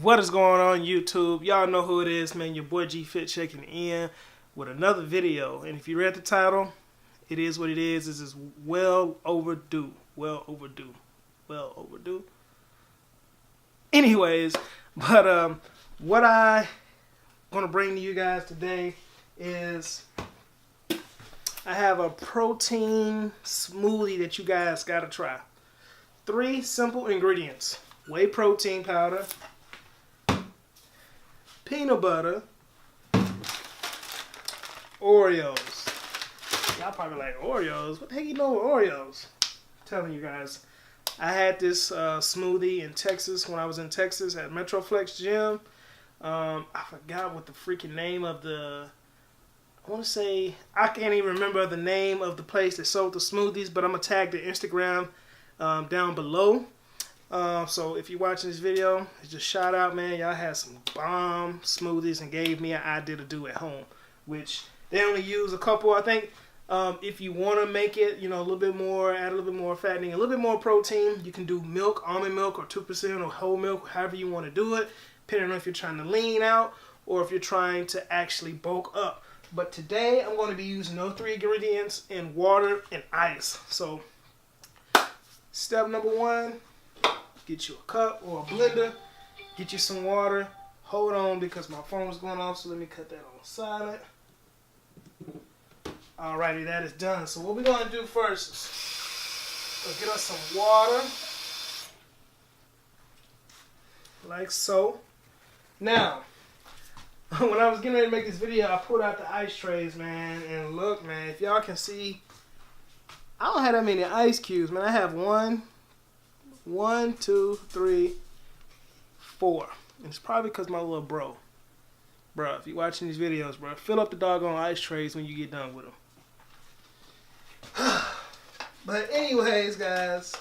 What is going on YouTube? Y'all know who it is, man. Your boy G Fit checking in with another video. And if you read the title, it is what it is. This is well overdue. Well overdue. Well overdue. Anyways, but what I want to bring to you guys today is I have a protein smoothie that you guys got to try. 3 simple ingredients. Whey protein powder, peanut butter, Oreos. Y'all probably like, Oreos? What the heck you know with Oreos? I'm telling you guys, I had this smoothie in Texas when I was in Texas at Metroflex Gym. I forgot what the freaking name of the... I want to say... I can't even remember the name of the place that sold the smoothies, but I'm going to tag the Instagram down below. So if you're watching this video, just shout out, man. Y'all had some bomb smoothies and gave me an idea to do at home, which they only use a couple. I think if you want to make it, you know, a little bit more, add a little bit more fattening, a little bit more protein, you can do milk, almond milk, or 2% or whole milk, however you want to do it, depending on if you're trying to lean out or if you're trying to actually bulk up. But today I'm going to be using those 3 ingredients in water and ice. So step number 1. Get you a cup or a blender. Get you some water. Hold on because my phone is going off, so let me cut that on silent. Alrighty, that is done. So what we're going to do first is get us some water. Like so. Now, when I was getting ready to make this video, I pulled out the ice trays, man. And look, man, if y'all can see, I don't have that many ice cubes, man. I have 1, 2, 3, 4. And it's probably because my little bro, if you're watching these videos, bro, fill up the doggone ice trays when you get done with them. But anyways, guys,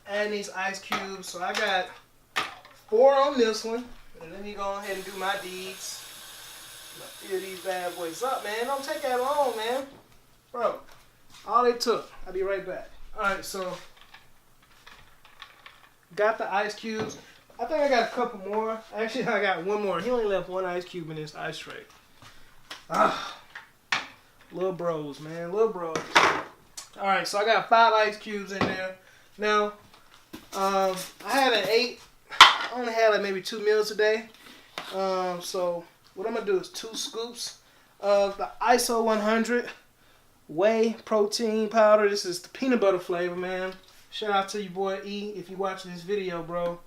adding these ice cubes. So I got 4 on this one. And let me go ahead and do my deeds. Fill these bad boys up, man. Don't take that long, man. Bro. All it took. I'll be right back. Alright, so got the ice cubes. I think I got a couple more. Actually, I got 1 more. He only left 1 ice cube in this ice tray. Little bros, man. Little bros. Alright, so I got 5 ice cubes in there. Now, I had an 8. I only had like maybe 2 meals a day. So what I'm going to do is 2 scoops of the ISO 100 whey protein powder. This is the peanut butter flavor, man. Shout out to your boy E if you're watching this video, bro.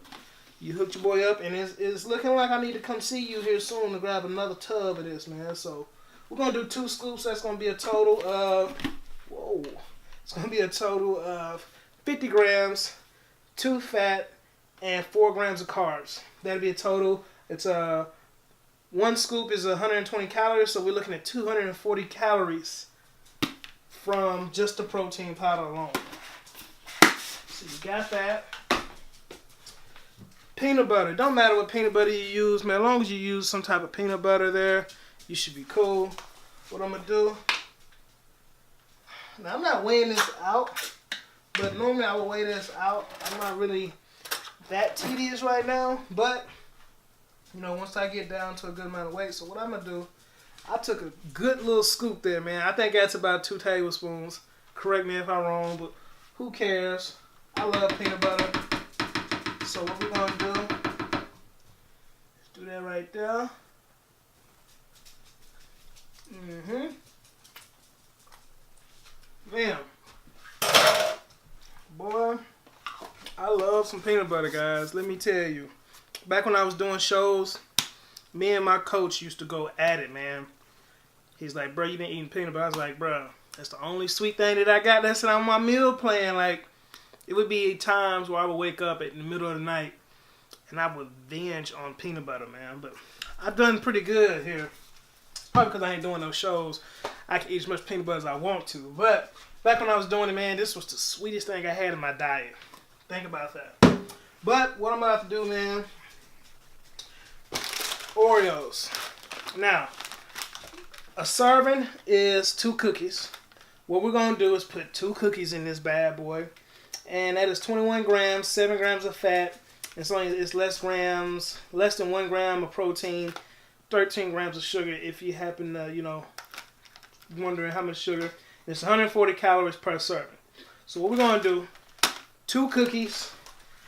You hooked your boy up, and it's looking like I need to come see you here soon to grab another tub of this, man. So we're gonna do 2 scoops. That's gonna be a total of it's gonna be a total of 50 grams, 2 fat, and 4 grams of carbs. That'll be a total. It's 1 scoop is 120 calories, so we're looking at 240 calories from just the protein powder alone. So you got that. Peanut butter. Don't matter what peanut butter you use, man. As long as you use some type of peanut butter there, you should be cool. What I'm going to do. Now, I'm not weighing this out, but normally I would weigh this out. I'm not really that tedious right now, but, you know, once I get down to a good amount of weight. So what I'm going to do, I took a good little scoop there, man. I think that's about 2 tablespoons. Correct me if I'm wrong, but who cares? I love peanut butter. So what we're going to do is do that right there. Bam. Boy, I love some peanut butter, guys. Let me tell you. Back when I was doing shows, me and my coach used to go at it, man. He's like, bro, you been eating peanut butter. I was like, bro, that's the only sweet thing that I got that's on my meal plan. Like, it would be times where I would wake up in the middle of the night and I would binge on peanut butter, man. But I've done pretty good here. Probably because I ain't doing those shows. I can eat as much peanut butter as I want to. But back when I was doing it, man, this was the sweetest thing I had in my diet. Think about that. But what I'm about to do, man, Oreos. Now, a serving is 2 cookies. What we're going to do is put 2 cookies in this bad boy. and that is 21 grams, 7 grams of fat. It's less than 1 gram of protein, 13 grams of sugar. If you happen to, wondering how much sugar, it's 140 calories per serving. So what we're gonna do: 2 cookies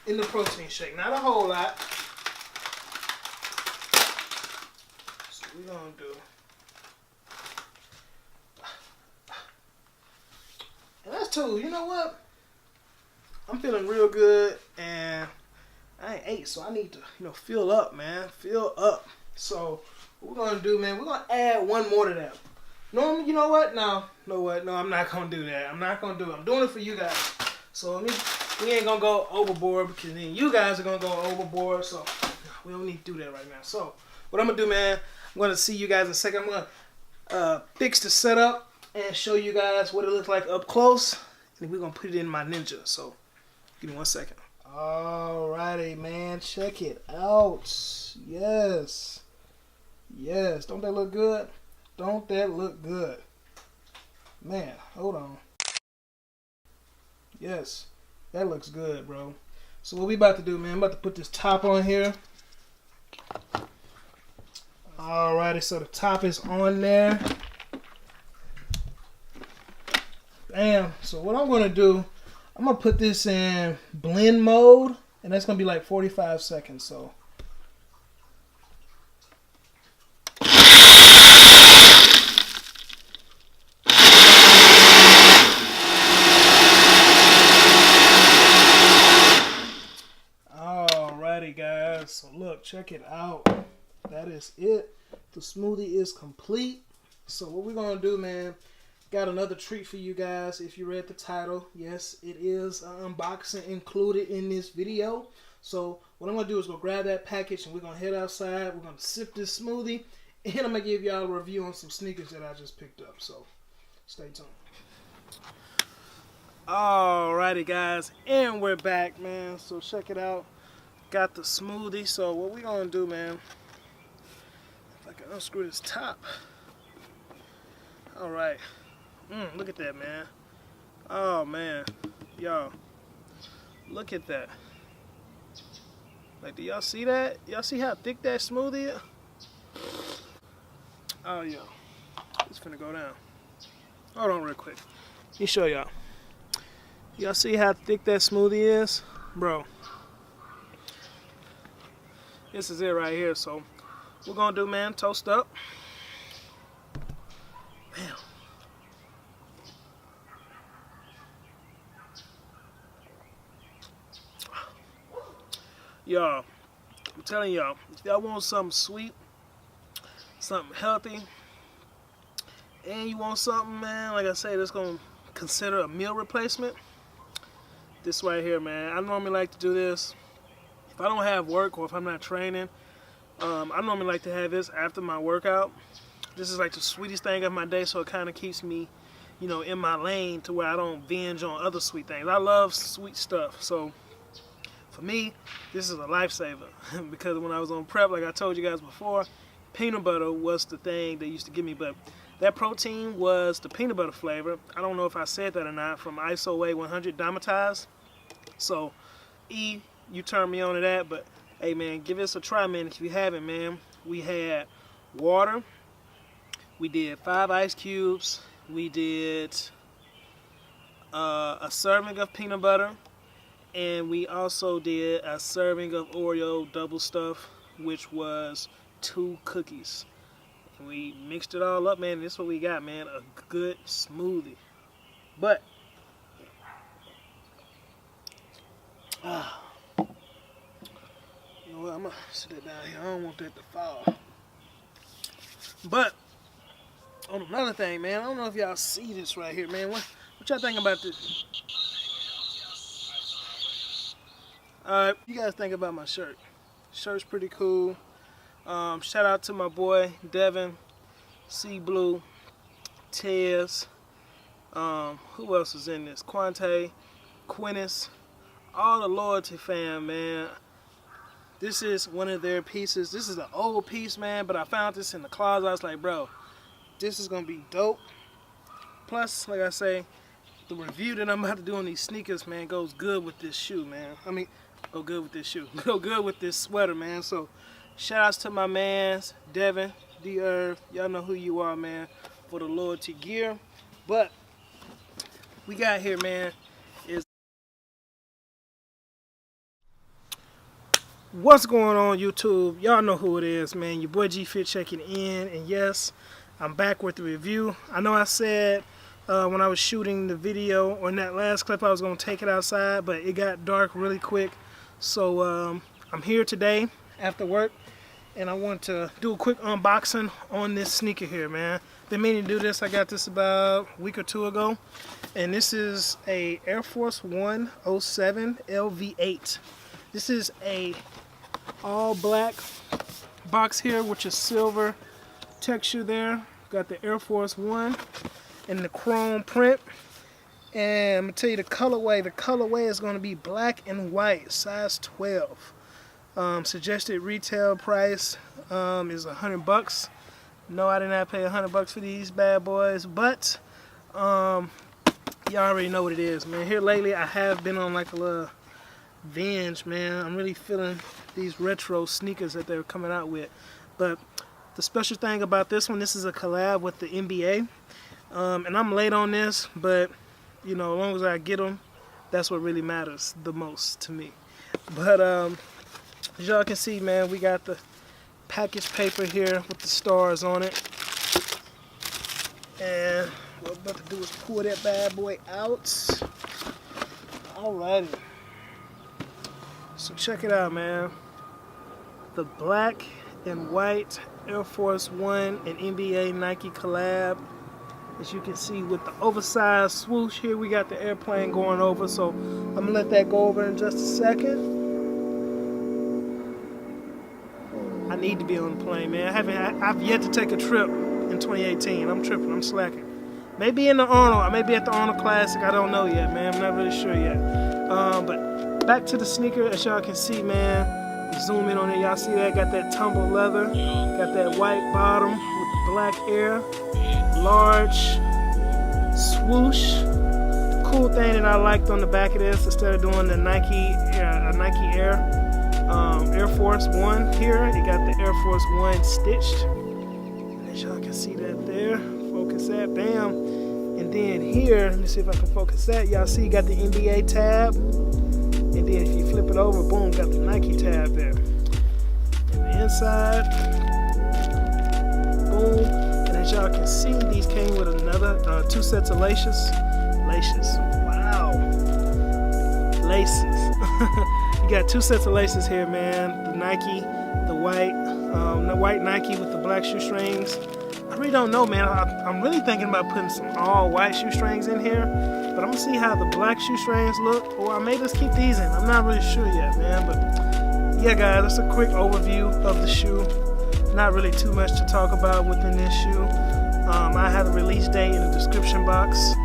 in the protein shake, not a whole lot. So we're gonna do. And that's 2. You know what? I'm feeling real good, and I ain't ate, so I need to, fill up, man. Fill up. So what we're gonna do, man, we're gonna add 1 more to that. No, you know what? No, I'm not gonna do that. I'm not gonna do it. I'm doing it for you guys. So we ain't gonna go overboard, because then you guys are gonna go overboard. So we don't need to do that right now. So what I'm gonna do, man, I'm gonna see you guys in a second. I'm gonna fix the setup and show you guys what it looks like up close, and we're gonna put it in my Ninja. So give me 1 second. Alrighty, man, check it out. Yes, don't that look good? Don't that look good? Man, hold on. Yes, that looks good, bro. So what we about to do, man, I'm about to put this top on here. Alrighty, so the top is on there. Bam. So what I'm going to do, I'm going to put this in blend mode, and that's going to be like 45 seconds. So alrighty, guys, so look, check it out. That is it. The smoothie is complete. So what we're going to do, man, got another treat for you guys. If you read the title, yes, it is an unboxing included in this video. So what I'm going to do is go grab that package, and we're going to head outside. We're going to sip this smoothie, and I'm going to give y'all a review on some sneakers that I just picked up. So stay tuned. Alrighty, guys, and we're back, man. So check it out. Got the smoothie. So what we're going to do, man, if I can unscrew this top. Alright. Look at that, man. Oh, man. Y'all, look at that. Like, do y'all see that? Y'all see how thick that smoothie is? Oh, yeah. It's finna go down. Hold on real quick. Let me show y'all. Y'all see how thick that smoothie is? Bro. This is it right here. So, we're gonna do, man, toast up. Bam. Y'all, I'm telling y'all, if y'all want something sweet, something healthy, and you want something, man, like I say, that's going to consider a meal replacement, this right here, man. I normally like to do this if I don't have work or if I'm not training. I normally like to have this after my workout. This is like the sweetest thing of my day, so it kind of keeps me, in my lane to where I don't binge on other sweet things. I love sweet stuff, so for me, this is a lifesaver. Because when I was on prep, like I told you guys before, peanut butter was the thing they used to give me, but that protein was the peanut butter flavor. I don't know if I said that or not, from ISO A100 Dimetized. So, E, you turned me on to that, but hey, man, give this a try, man, if you haven't, man. We had water. We did 5 ice cubes. We did a serving of peanut butter. And we also did a serving of Oreo double stuff, which was 2 cookies. And we mixed it all up, man. And this is what we got, man. A good smoothie. But, you know what? I'm going to sit it down here. I don't want that to fall. But, on another thing, man. I don't know if y'all see this right here, man. What y'all think about this? Alright, you guys think about my shirt. Shirt's pretty cool. Shout out to my boy Devin, C Blue, Tez. Who else is in this? Quante, Quinnis, all the Loyalty fam, man. This is one of their pieces. This is an old piece, man, but I found this in the closet. I was like, bro, this is gonna be dope. Plus, like I say, the review that I'm about to do on these sneakers, man, goes good with this shoe, man. I mean, go good with this shoe. Go good with this sweater, man. So, shout outs to my mans, Devin, D-Irv. Y'all know who you are, man, for the loyalty gear. But, we got here, man, is... What's going on, YouTube? Y'all know who it is, man. Your boy G-Fit checking in. And yes, I'm back with the review. I know I said when I was shooting the video, or in that last clip, I was going to take it outside, but it got dark really quick. So I'm here today after work, and I want to do a quick unboxing on this sneaker here, man. Been meaning to do this. I got this about a week or two ago, and this is a Air Force 1 07 LV8. This is a all black box here, which is silver texture there. Got the Air Force 1 and the chrome print. And I'm gonna tell you the colorway. The colorway is gonna be black and white, size 12. Suggested retail price is $100. No, I did not pay $100 for these bad boys, but y'all already know what it is, man. Here lately, I have been on like a little binge, man. I'm really feeling these retro sneakers that they're coming out with. But the special thing about this one, this is a collab with the NBA. And I'm late on this, but you know, as long as I get them, that's what really matters the most to me. But as y'all can see, man, we got the package paper here with the stars on it. And what I'm about to do is pull that bad boy out. Alrighty. So check it out, man. The black and white Air Force 1 and NBA Nike collab. As you can see with the oversized swoosh here, we got the airplane going over, so I'm gonna let that go over in just a second. I need to be on the plane, man. I've yet to take a trip in 2018. I'm tripping, I'm slacking. Maybe in the Arnold, I may be at the Arnold Classic, I don't know yet, man. I'm not really sure yet. But back to the sneaker, as y'all can see, man. Zoom in on it, y'all see that? Got that tumble leather, got that white bottom with the black air. Large swoosh. Cool thing that I liked on the back of this, instead of doing the Nike Air Force 1 here, you got the Air Force 1 stitched. And as y'all can see that there, focus that, bam. And then here, let me see if I can focus that. Y'all see you got the NBA tab. And then if you flip it over, boom, got the Nike tab there. And the inside, boom. As y'all can see, these came with another 2 sets of laces. Wow. Laces. You got 2 sets of laces here, man. The Nike, the white Nike with the black shoestrings. I really don't know, man. I'm really thinking about putting some all white shoestrings in here, but I'm gonna see how the black shoestrings look, or I may just keep these in. I'm not really sure yet, man. But yeah, guys, that's a quick overview of the shoe. Not really too much to talk about within this shoe. I have a release date in the description box.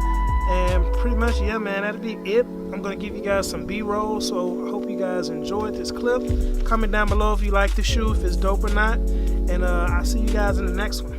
And pretty much, yeah, man, that'll be it. I'm going to give you guys some B-roll, so I hope you guys enjoyed this clip. Comment down below if you like the shoe, if it's dope or not. And I'll see you guys in the next one.